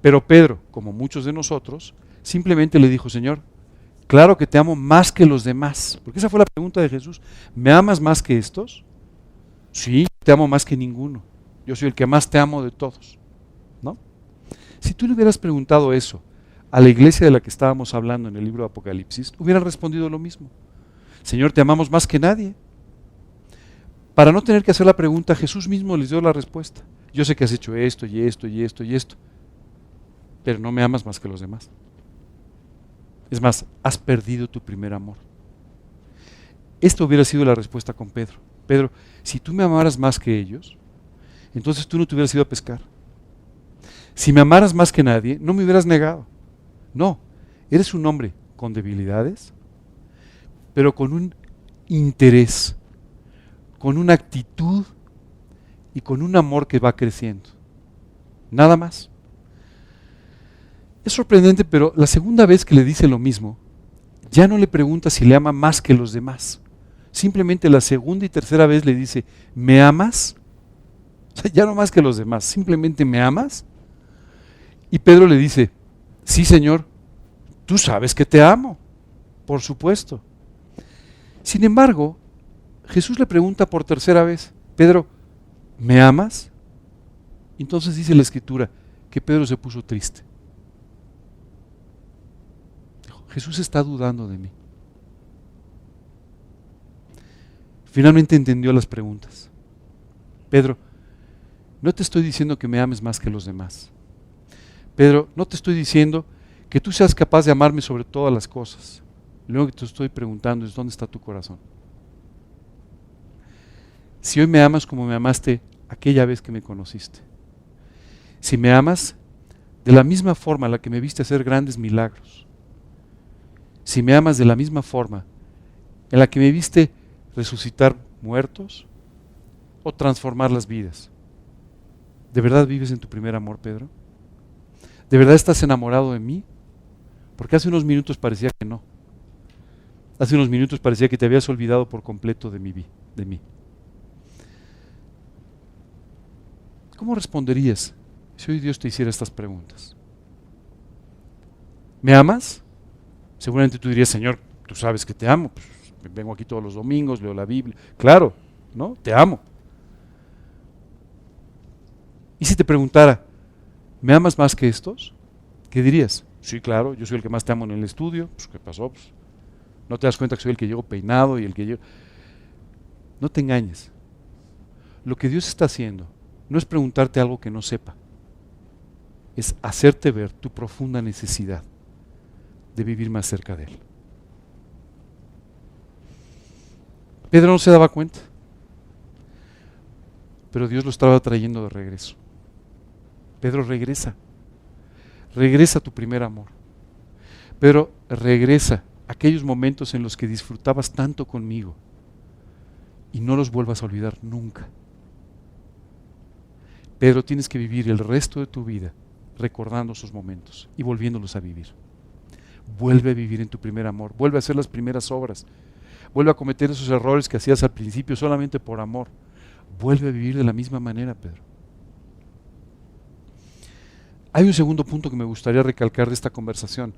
Pero Pedro, como muchos de nosotros, simplemente le dijo, Señor, claro que te amo más que los demás. Porque esa fue la pregunta de Jesús. ¿Me amas más que estos? Sí, te amo más que ninguno. Yo soy el que más te amo de todos, ¿no? Si tú le hubieras preguntado eso a la iglesia de la que estábamos hablando en el libro de Apocalipsis, hubieran respondido lo mismo. Señor, te amamos más que nadie. Para no tener que hacer la pregunta, Jesús mismo les dio la respuesta. Yo sé que has hecho esto y esto y esto y esto, pero no me amas más que los demás. Es más, has perdido tu primer amor. Esta hubiera sido la respuesta con Pedro. Pedro, si tú me amaras más que ellos, entonces tú no te hubieras ido a pescar. Si me amaras más que nadie, no me hubieras negado. No, eres un hombre con debilidades, pero con un interés, con una actitud y con un amor que va creciendo. Nada más. Es sorprendente, pero la segunda vez que le dice lo mismo, ya no le pregunta si le ama más que los demás. Simplemente la segunda y tercera vez le dice, ¿me amas? O sea, ya no más que los demás, simplemente ¿me amas? Y Pedro le dice, sí, Señor, tú sabes que te amo, por supuesto. Sin embargo, Jesús le pregunta por tercera vez, Pedro, ¿me amas? Entonces dice la Escritura que Pedro se puso triste. Dijo, Jesús está dudando de mí. Finalmente entendió las preguntas. Pedro, no te estoy diciendo que me ames más que los demás. Pedro, no te estoy diciendo que tú seas capaz de amarme sobre todas las cosas. Lo único que te estoy preguntando es ¿dónde está tu corazón? Si hoy me amas como me amaste aquella vez que me conociste. Si me amas de la misma forma en la que me viste hacer grandes milagros. Si me amas de la misma forma en la que me viste resucitar muertos o transformar las vidas. ¿De verdad vives en tu primer amor, Pedro? ¿De verdad estás enamorado de mí? Porque hace unos minutos parecía que no. Hace unos minutos parecía que te habías olvidado por completo de mí. ¿Cómo responderías si hoy Dios te hiciera estas preguntas? ¿Me amas? Seguramente tú dirías, Señor, tú sabes que te amo. Pues, vengo aquí todos los domingos, leo la Biblia. Claro, ¿no? Te amo. ¿Y si te preguntara, ¿me amas más que estos? ¿Qué dirías? Sí, claro, yo soy el que más te amo en el estudio. Pues, ¿qué pasó? Pues, ¿no te das cuenta que soy el que llego peinado y el que llego? No te engañes. Lo que Dios está haciendo no es preguntarte algo que no sepa. Es hacerte ver tu profunda necesidad de vivir más cerca de Él. Pedro no se daba cuenta, pero Dios lo estaba trayendo de regreso. Pedro, regresa a tu primer amor. Pedro, regresa a aquellos momentos en los que disfrutabas tanto conmigo y no los vuelvas a olvidar nunca. Pedro, tienes que vivir el resto de tu vida recordando esos momentos y volviéndolos a vivir. Vuelve a vivir en tu primer amor, vuelve a hacer las primeras obras, vuelve a cometer esos errores que hacías al principio solamente por amor. Vuelve a vivir de la misma manera, Pedro. Hay un segundo punto que me gustaría recalcar de esta conversación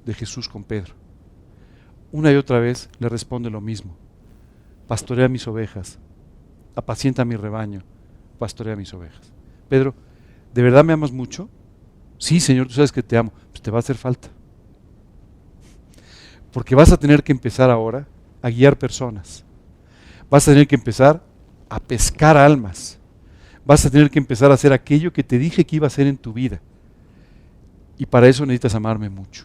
de Jesús con Pedro. Una y otra vez le responde lo mismo. Pastorea mis ovejas, apacienta mi rebaño, pastorea mis ovejas. Pedro, ¿de verdad me amas mucho? Sí, Señor, tú sabes que te amo. Pues te va a hacer falta. Porque vas a tener que empezar ahora a guiar personas. Vas a tener que empezar a pescar almas. Vas a tener que empezar a hacer aquello que te dije que iba a hacer en tu vida. Y para eso necesitas amarme mucho.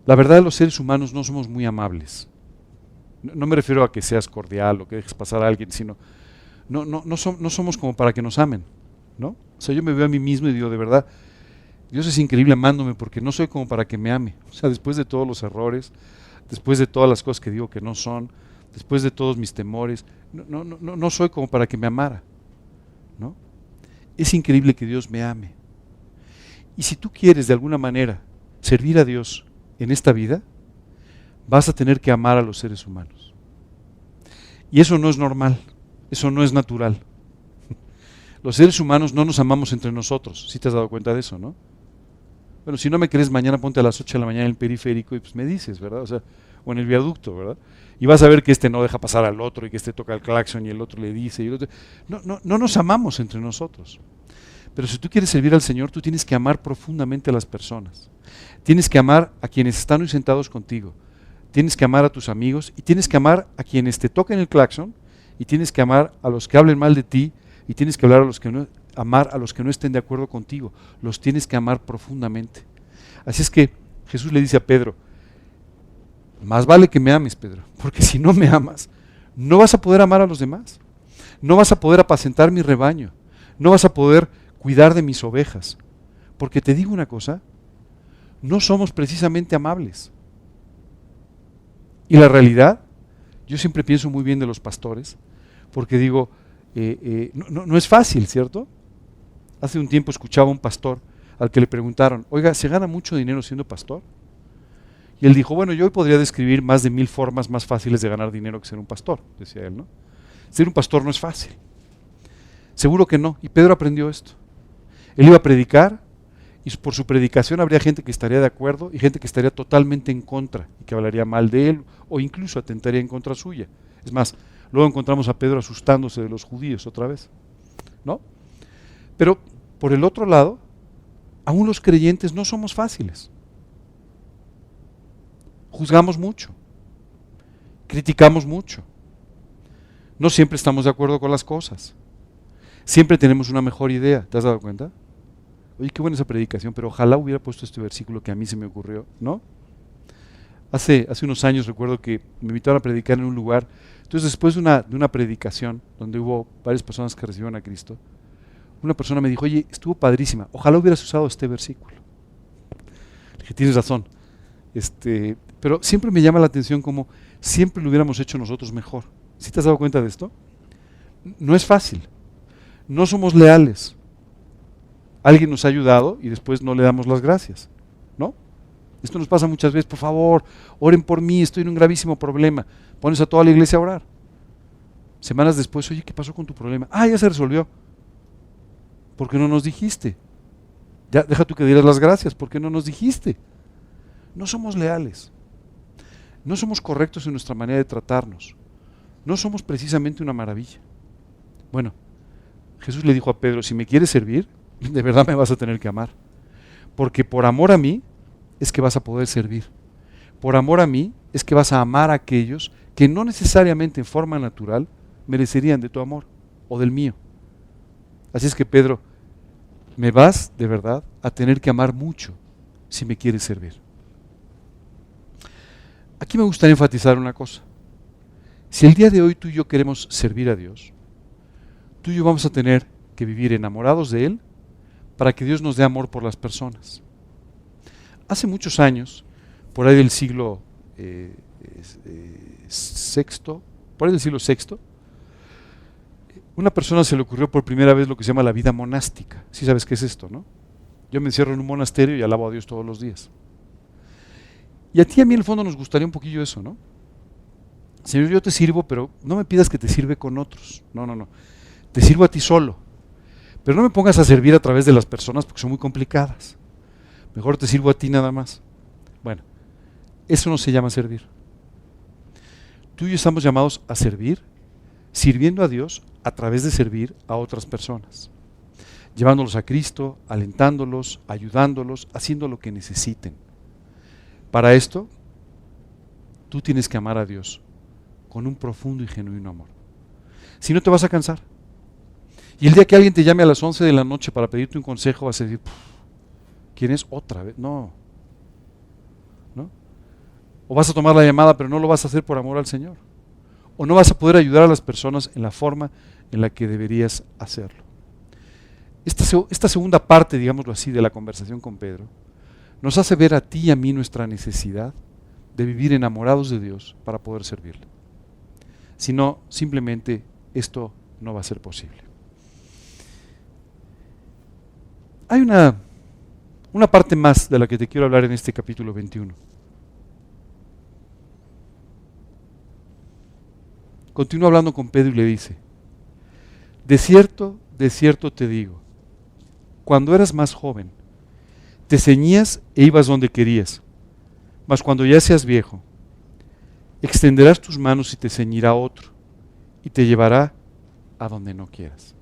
La verdad, los seres humanos no somos muy amables. No me refiero a que seas cordial o que dejes pasar a alguien, sino no somos como para que nos amen, ¿no? O sea, yo me veo a mí mismo y digo, de verdad, Dios es increíble amándome porque no soy como para que me ame. O sea, después de todos los errores, después de todas las cosas que digo que no son, después de todos mis temores, no soy como para que me amara, ¿no? Es increíble que Dios me ame. Y si tú quieres de alguna manera servir a Dios en esta vida, vas a tener que amar a los seres humanos. Y eso no es normal, eso no es natural. Los seres humanos no nos amamos entre nosotros, si te has dado cuenta de eso, ¿no? Bueno, si no me crees, mañana ponte a las 8 de la mañana en el periférico y pues me dices, ¿verdad? O sea, o en el viaducto, ¿verdad? Y vas a ver que este no deja pasar al otro y que este toca el claxon y el otro le dice y el otro... No nos amamos entre nosotros. Pero si tú quieres servir al Señor, tú tienes que amar profundamente a las personas. Tienes que amar a quienes están hoy sentados contigo. Tienes que amar a tus amigos y tienes que amar a quienes te toquen el claxon y tienes que amar a los que hablen mal de ti y tienes que amar a los que no estén de acuerdo contigo. Los tienes que amar profundamente. Así es que Jesús le dice a Pedro, más vale que me ames, Pedro, porque si no me amas, no vas a poder amar a los demás. No vas a poder apacentar mi rebaño. No vas a poder cuidar de mis ovejas. Porque te digo una cosa, no somos precisamente amables. Y la realidad, yo siempre pienso muy bien de los pastores, porque digo, no es fácil, ¿cierto? Hace un tiempo escuchaba a un pastor al que le preguntaron, oiga, ¿se gana mucho dinero siendo pastor? Y él dijo, bueno, yo hoy podría describir más de 1000 formas más fáciles de ganar dinero que ser un pastor, decía él, ¿no? Ser un pastor no es fácil. Seguro que no. Y Pedro aprendió esto. Él iba a predicar y por su predicación habría gente que estaría de acuerdo y gente que estaría totalmente en contra y que hablaría mal de él o incluso atentaría en contra suya. Es más, luego encontramos a Pedro asustándose de los judíos otra vez, ¿no? Pero por el otro lado, aún los creyentes no somos fáciles. Juzgamos mucho, criticamos mucho, no siempre estamos de acuerdo con las cosas, siempre tenemos una mejor idea, ¿te has dado cuenta? Oye, qué buena esa predicación, pero ojalá hubiera puesto este versículo que a mí se me ocurrió, ¿no? Hace unos años recuerdo que me invitaron a predicar en un lugar, entonces después de una predicación donde hubo varias personas que recibieron a Cristo, una persona me dijo, oye, estuvo padrísima, ojalá hubieras usado este versículo. Le dije, tienes razón, pero siempre me llama la atención como siempre lo hubiéramos hecho nosotros mejor. ¿Sí te has dado cuenta de esto? No es fácil, no somos leales. Alguien nos ha ayudado y después no le damos las gracias, ¿no? Esto nos pasa muchas veces, por favor, oren por mí, estoy en un gravísimo problema. Pones a toda la iglesia a orar. Semanas después, oye, ¿qué pasó con tu problema? Ah, ya se resolvió. ¿Por qué no nos dijiste? Ya, deja tú que dieras las gracias, ¿por qué no nos dijiste? No somos leales. No somos correctos en nuestra manera de tratarnos. No somos precisamente una maravilla. Bueno, Jesús le dijo a Pedro, si me quieres servir, de verdad me vas a tener que amar. Porque por amor a mí es que vas a poder servir. Por amor a mí es que vas a amar a aquellos que no necesariamente en forma natural merecerían de tu amor o del mío. Así es que Pedro, me vas de verdad a tener que amar mucho si me quieres servir. Aquí me gustaría enfatizar una cosa. Si el día de hoy tú y yo queremos servir a Dios, tú y yo vamos a tener que vivir enamorados de Él para que Dios nos dé amor por las personas. Hace muchos años, por ahí del siglo sexto, por ahí del siglo VI, una persona se le ocurrió por primera vez lo que se llama la vida monástica. Sí sabes qué es esto, ¿no? Yo me encierro en un monasterio y alabo a Dios todos los días. Y a ti y a mí en el fondo nos gustaría un poquillo eso, ¿no? Señor, yo te sirvo, pero no me pidas que te sirve con otros. No. Te sirvo a ti solo. Pero no me pongas a servir a través de las personas porque son muy complicadas. Mejor te sirvo a ti nada más. Bueno, eso no se llama servir. Tú y yo estamos llamados a servir, sirviendo a Dios a través de servir a otras personas. Llevándolos a Cristo, alentándolos, ayudándolos, haciendo lo que necesiten. Para esto, tú tienes que amar a Dios con un profundo y genuino amor. Si no, te vas a cansar. Y el día que alguien te llame a las 11 de la noche para pedirte un consejo, vas a decir, ¿quién es otra vez? No. O vas a tomar la llamada, pero no lo vas a hacer por amor al Señor. O no vas a poder ayudar a las personas en la forma en la que deberías hacerlo. Esta segunda parte, digámoslo así, de la conversación con Pedro, nos hace ver a ti y a mí nuestra necesidad de vivir enamorados de Dios para poder servirle. Si no, simplemente esto no va a ser posible. Hay una parte más de la que te quiero hablar en este capítulo 21. Continúa hablando con Pedro y le dice, de cierto te digo, cuando eras más joven, te ceñías e ibas donde querías, mas cuando ya seas viejo, extenderás tus manos y te ceñirá otro, y te llevará a donde no quieras.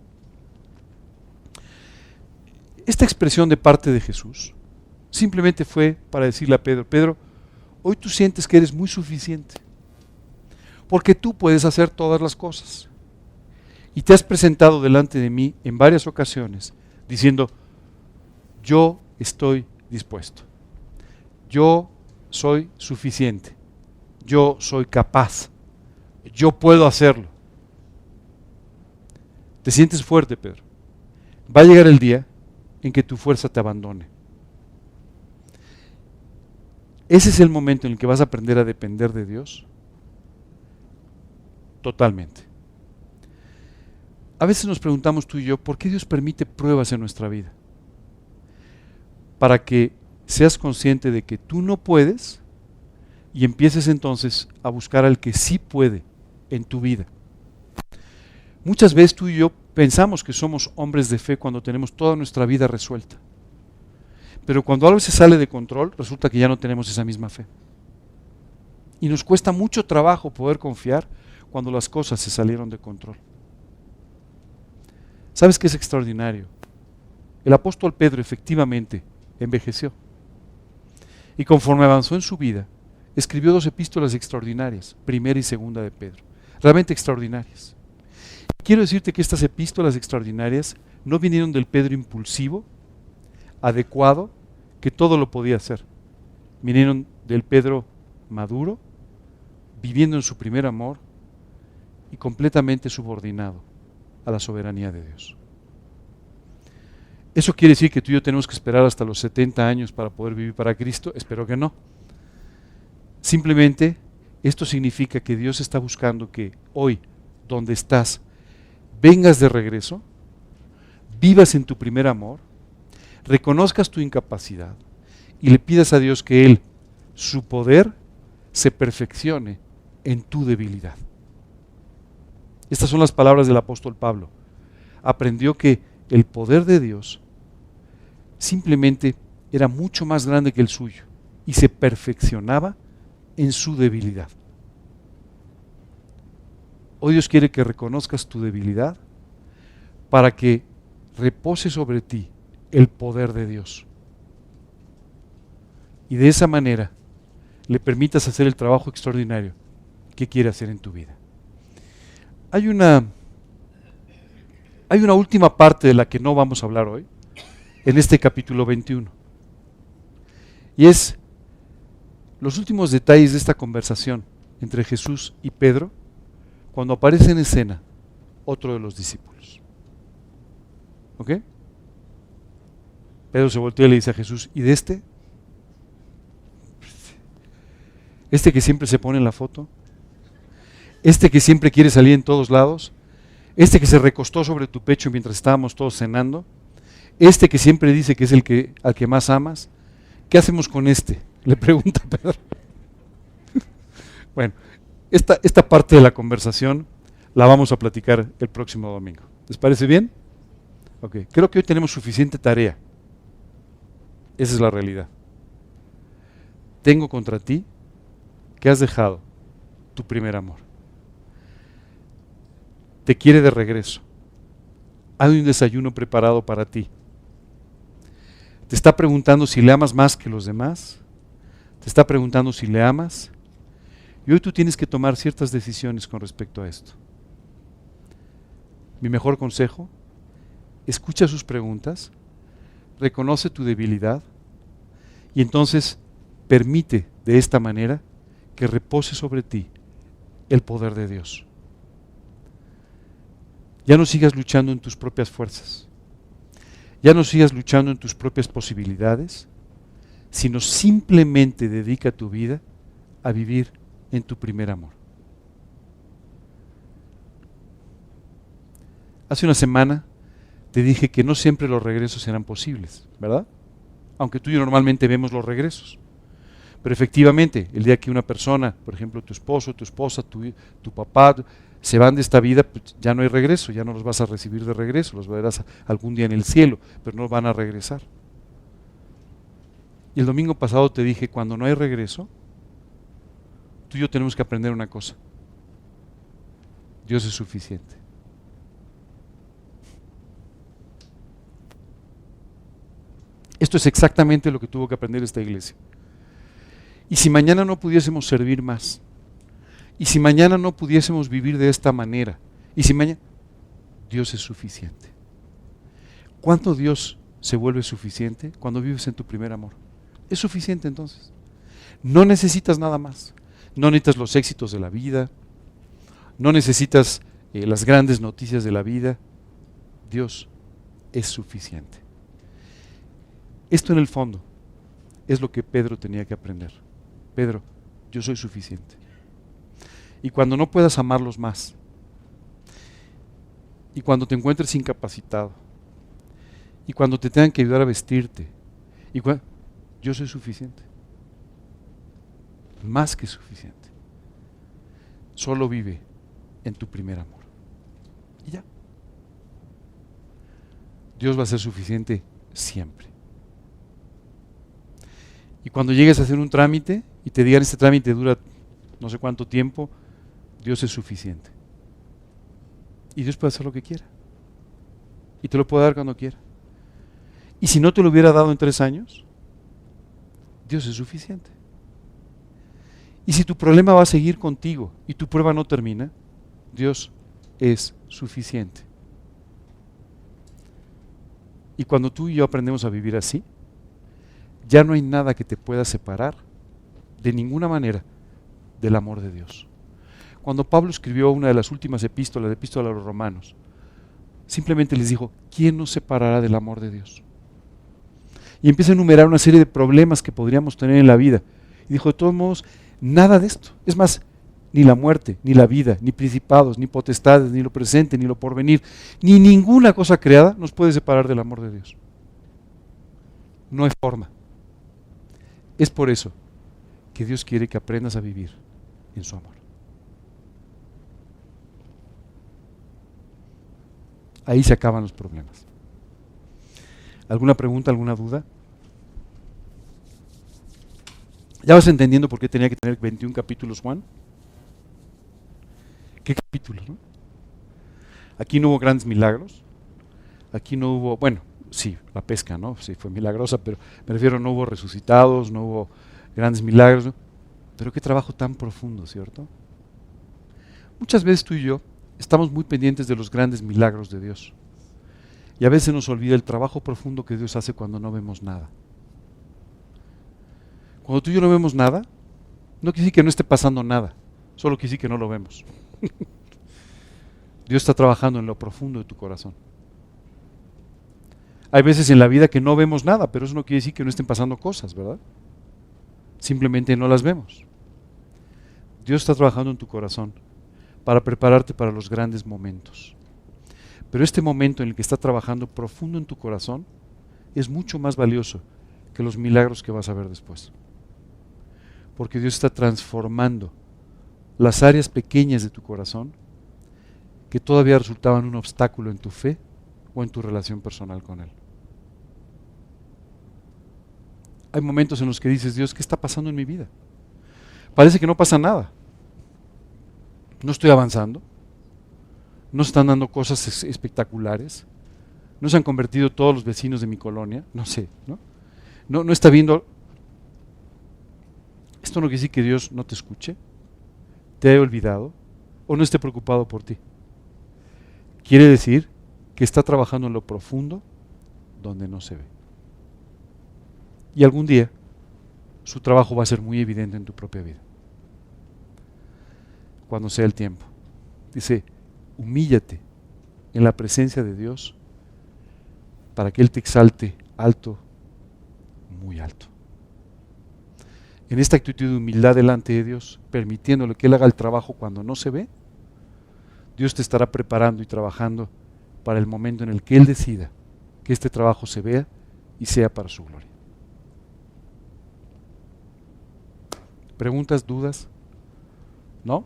esta expresión de parte de Jesús simplemente fue para decirle a Pedro, Pedro, hoy tú sientes que eres muy suficiente, porque tú puedes hacer todas las cosas. Y te has presentado delante de mí en varias ocasiones diciendo, yo estoy dispuesto, yo soy suficiente, yo soy capaz, yo puedo hacerlo. Te sientes fuerte, Pedro. Va a llegar el día en que tu fuerza te abandone. Ese es el momento en el que vas a aprender a depender de Dios totalmente. A veces nos preguntamos tú y yo, ¿por qué Dios permite pruebas en nuestra vida? Para que seas consciente de que tú no puedes y empieces entonces a buscar al que sí puede en tu vida. Muchas veces tú y yo pensamos que somos hombres de fe cuando tenemos toda nuestra vida resuelta. Pero cuando algo se sale de control, resulta que ya no tenemos esa misma fe. Y nos cuesta mucho trabajo poder confiar cuando las cosas se salieron de control. ¿Sabes qué es extraordinario? El apóstol Pedro efectivamente envejeció. Y conforme avanzó en su vida, escribió 2 epístolas extraordinarias, primera y segunda de Pedro. Realmente extraordinarias. Quiero decirte que estas epístolas extraordinarias no vinieron del Pedro impulsivo, adecuado, que todo lo podía hacer. Vinieron del Pedro maduro, viviendo en su primer amor y completamente subordinado a la soberanía de Dios. ¿Eso quiere decir que tú y yo tenemos que esperar hasta los 70 años para poder vivir para Cristo? Espero que no. Simplemente esto significa que Dios está buscando que hoy, donde estás, vengas de regreso, vivas en tu primer amor, reconozcas tu incapacidad y le pidas a Dios que Él, su poder, se perfeccione en tu debilidad. Estas son las palabras del apóstol Pablo. Aprendió que el poder de Dios simplemente era mucho más grande que el suyo y se perfeccionaba en su debilidad. Hoy Dios quiere que reconozcas tu debilidad para que repose sobre ti el poder de Dios. Y de esa manera le permitas hacer el trabajo extraordinario que quiere hacer en tu vida. Hay una última parte de la que no vamos a hablar hoy, en este capítulo 21. Y es los últimos detalles de esta conversación entre Jesús y Pedro, cuando aparece en escena otro de los discípulos. ¿Ok? Pedro se voltea y le dice a Jesús, ¿y de este? ¿Este que siempre se pone en la foto? ¿Este que siempre quiere salir en todos lados? ¿Este que se recostó sobre tu pecho mientras estábamos todos cenando? ¿Este que siempre dice que es al que más amas? ¿Qué hacemos con este? Le pregunta Pedro. Bueno, esta parte de la conversación la vamos a platicar el próximo domingo. ¿Les parece bien? Ok, creo que hoy tenemos suficiente tarea. Esa es la realidad. Tengo contra ti que has dejado tu primer amor. Te quiere de regreso. Hay un desayuno preparado para ti. Te está preguntando si le amas más que los demás. Te está preguntando si le amas. Y hoy tú tienes que tomar ciertas decisiones con respecto a esto. Mi mejor consejo, escucha sus preguntas, reconoce tu debilidad y entonces permite de esta manera que repose sobre ti el poder de Dios. Ya no sigas luchando en tus propias fuerzas. Ya no sigas luchando en tus propias posibilidades, sino simplemente dedica tu vida a vivir en tu primer amor. Hace una semana te dije que no siempre los regresos eran posibles, ¿verdad? Aunque tú y yo normalmente vemos los regresos. Pero efectivamente, el día que una persona, por ejemplo tu esposo, tu esposa, tu papá, se van de esta vida, pues ya no hay regreso, ya no los vas a recibir de regreso, los verás algún día en el cielo, pero no van a regresar. Y el domingo pasado te dije, cuando no hay regreso, tú y yo tenemos que aprender una cosa. Dios es suficiente. Esto es exactamente lo que tuvo que aprender esta iglesia. Y si mañana no pudiésemos servir más, y si mañana no pudiésemos vivir de esta manera, y si mañana, Dios es suficiente. ¿Cuándo Dios se vuelve suficiente? Cuando vives en tu primer amor. Es suficiente entonces. No necesitas nada más. No necesitas los éxitos de la vida. No necesitas las grandes noticias de la vida. Dios es suficiente. Esto en el fondo es lo que Pedro tenía que aprender. Pedro, yo soy suficiente. Y cuando no puedas amarlos más, y cuando te encuentres incapacitado, y cuando te tengan que ayudar a vestirte, yo soy suficiente. Más que suficiente. Solo vive en tu primer amor. Y ya. Dios va a ser suficiente siempre. Y cuando llegues a hacer un trámite y te digan este trámite dura no sé cuánto tiempo, Dios es suficiente. Y Dios puede hacer lo que quiera. Y te lo puede dar cuando quiera. Y si no te lo hubiera dado en 3 años, Dios es suficiente. Y si tu problema va a seguir contigo y tu prueba no termina, Dios es suficiente. Y cuando tú y yo aprendemos a vivir así, ya no hay nada que te pueda separar de ninguna manera del amor de Dios. Cuando Pablo escribió una de las últimas epístolas, la epístola a los Romanos, simplemente les dijo, ¿quién nos separará del amor de Dios? Y empieza a enumerar una serie de problemas que podríamos tener en la vida. Y dijo, de todos modos, nada de esto. Es más, ni la muerte, ni la vida, ni principados, ni potestades, ni lo presente, ni lo porvenir, ni ninguna cosa creada nos puede separar del amor de Dios. No hay forma. Es por eso que Dios quiere que aprendas a vivir en su amor. Ahí se acaban los problemas. ¿Alguna pregunta, alguna duda? ¿Ya vas entendiendo por qué tenía que tener 21 capítulos, Juan? ¿Qué capítulos, no? Aquí no hubo grandes milagros. Aquí no hubo, bueno, sí, la pesca, ¿no? Sí, fue milagrosa, pero me refiero, no hubo resucitados, no hubo grandes milagros, ¿no? Pero qué trabajo tan profundo, ¿cierto? Muchas veces tú y yo estamos muy pendientes de los grandes milagros de Dios. Y a veces nos olvida el trabajo profundo que Dios hace cuando no vemos nada. Cuando tú y yo no vemos nada, no quiere decir que no esté pasando nada, solo quiere decir que no lo vemos. Dios está trabajando en lo profundo de tu corazón. Hay veces en la vida que no vemos nada, pero eso no quiere decir que no estén pasando cosas, ¿verdad? Simplemente no las vemos. Dios está trabajando en tu corazón para prepararte para los grandes momentos. Pero este momento en el que está trabajando profundo en tu corazón es mucho más valioso que los milagros que vas a ver después. Porque Dios está transformando las áreas pequeñas de tu corazón que todavía resultaban un obstáculo en tu fe o en tu relación personal con Él. Hay momentos en los que dices, Dios, ¿qué está pasando en mi vida? Parece que no pasa nada. No estoy avanzando. No se están dando cosas espectaculares. No se han convertido todos los vecinos de mi colonia. No sé, ¿no? No está viendo. Esto no quiere decir que Dios no te escuche, te haya olvidado o no esté preocupado por ti. Quiere decir que está trabajando en lo profundo donde no se ve. Y algún día su trabajo va a ser muy evidente en tu propia vida. Cuando sea el tiempo. Dice, humíllate en la presencia de Dios para que Él te exalte alto, muy alto. En esta actitud de humildad delante de Dios, permitiéndole que Él haga el trabajo cuando no se ve, Dios te estará preparando y trabajando para el momento en el que Él decida que este trabajo se vea y sea para su gloria. ¿Preguntas, dudas? ¿No?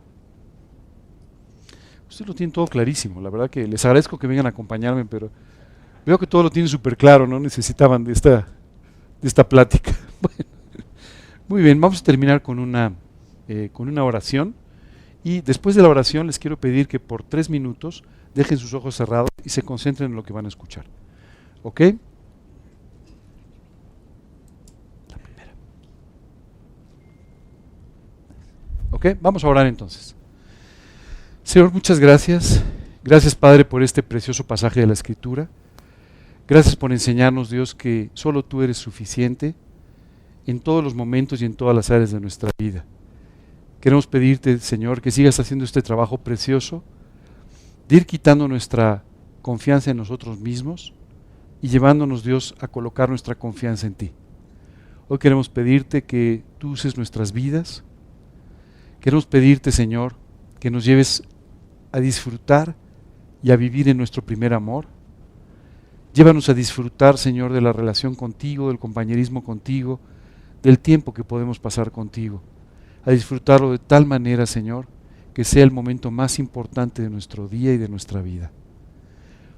Ustedes lo tienen todo clarísimo. La verdad que les agradezco que vengan a acompañarme, pero veo que todo lo tienen súper claro, no necesitaban de esta plática. Bueno, muy bien, vamos a terminar con una oración. Y después de la oración les quiero pedir que por 3 minutos dejen sus ojos cerrados y se concentren en lo que van a escuchar. ¿Ok? ¿Ok? Vamos a orar entonces. Señor, muchas gracias. Gracias, Padre, por este precioso pasaje de la Escritura. Gracias por enseñarnos, Dios, que solo tú eres suficiente en todos los momentos y en todas las áreas de nuestra vida. Queremos pedirte, Señor, que sigas haciendo este trabajo precioso de ir quitando nuestra confianza en nosotros mismos y llevándonos, Dios, a colocar nuestra confianza en ti. Hoy queremos pedirte que tú uses nuestras vidas. Queremos pedirte, Señor, que nos lleves a disfrutar y a vivir en nuestro primer amor. Llévanos a disfrutar, Señor, de la relación contigo, del compañerismo contigo, del tiempo que podemos pasar contigo. A disfrutarlo de tal manera, Señor, que sea el momento más importante de nuestro día y de nuestra vida.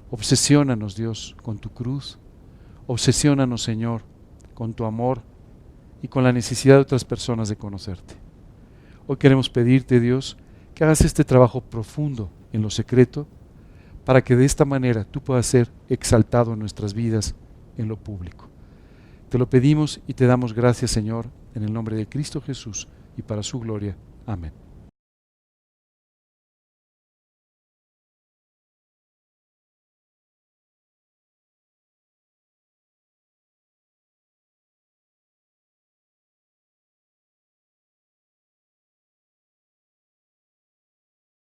Obsesiónanos, Dios, con tu cruz. Obsesiónanos, Señor, con tu amor y con la necesidad de otras personas de conocerte. Hoy queremos pedirte, Dios, que hagas este trabajo profundo en lo secreto, para que de esta manera tú puedas ser exaltado en nuestras vidas en lo público. Te lo pedimos y te damos gracias, Señor, en el nombre de Cristo Jesús y para su gloria. Amén.